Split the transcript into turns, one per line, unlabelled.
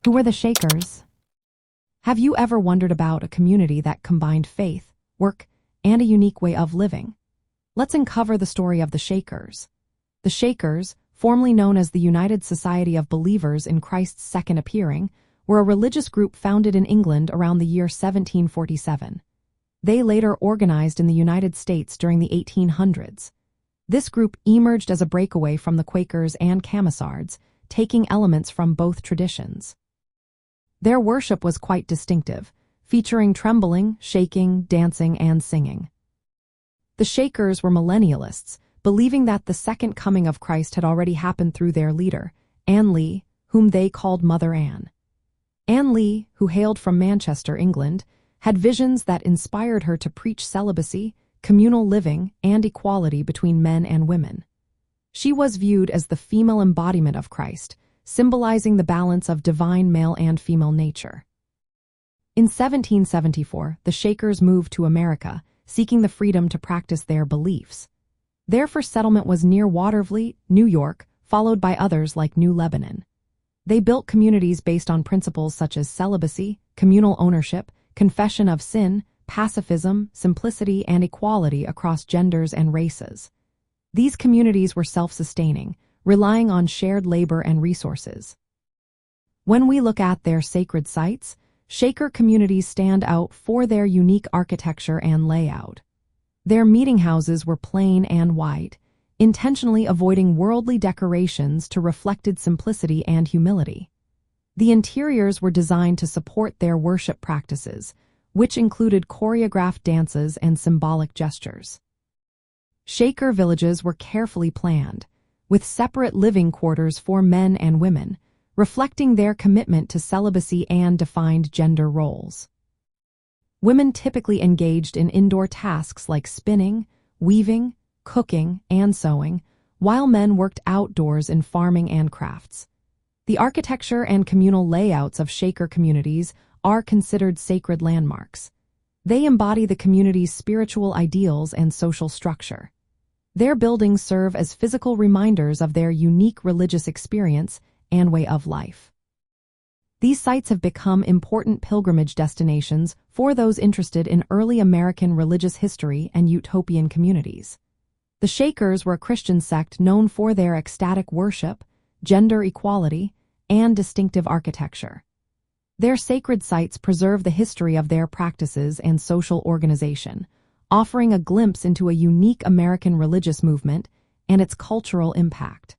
Who were the Shakers? Have you ever wondered about a community that combined faith, work, and a unique way of living? Let's uncover the story of the Shakers. The Shakers, formerly known as the United Society of Believers in Christ's Second Appearing, were a religious group founded in England around the year 1747. They later organized in the United States during the 1800s. This group emerged as a breakaway from the Quakers and Camisards, taking elements from both traditions. Their worship was quite distinctive, featuring trembling, shaking, dancing, and singing. The Shakers were millennialists, believing that the second coming of Christ had already happened through their leader, Anne Lee, whom they called Mother Anne. Anne Lee, who hailed from Manchester, England, had visions that inspired her to preach celibacy, communal living, and equality between men and women. She was viewed as the female embodiment of Christ, symbolizing the balance of divine male and female nature. In 1774, the Shakers moved to America, seeking the freedom to practice their beliefs. Their first settlement was near Watervliet, New York, followed by others like New Lebanon. They built communities based on principles such as celibacy, communal ownership, confession of sin, pacifism, simplicity, and equality across genders and races. These communities were self-sustaining, relying on shared labor and resources. When we look at their sacred sites, Shaker communities stand out for their unique architecture and layout. Their meeting houses were plain and white, intentionally avoiding worldly decorations to reflected simplicity and humility. The interiors were designed to support their worship practices, which included choreographed dances and symbolic gestures. Shaker villages were carefully planned, with separate living quarters for men and women, reflecting their commitment to celibacy and defined gender roles. Women typically engaged in indoor tasks like spinning, weaving, cooking, and sewing, while men worked outdoors in farming and crafts. The architecture and communal layouts of Shaker communities are considered sacred landmarks. They embody the community's spiritual ideals and social structure. Their buildings serve as physical reminders of their unique religious experience and way of life. These sites have become important pilgrimage destinations for those interested in early American religious history and Utopian communities. The Shakers were a Christian sect known for their ecstatic worship, gender equality, and distinctive architecture. Their sacred sites preserve the history of their practices and social organization, offering a glimpse into a unique American religious movement and its cultural impact.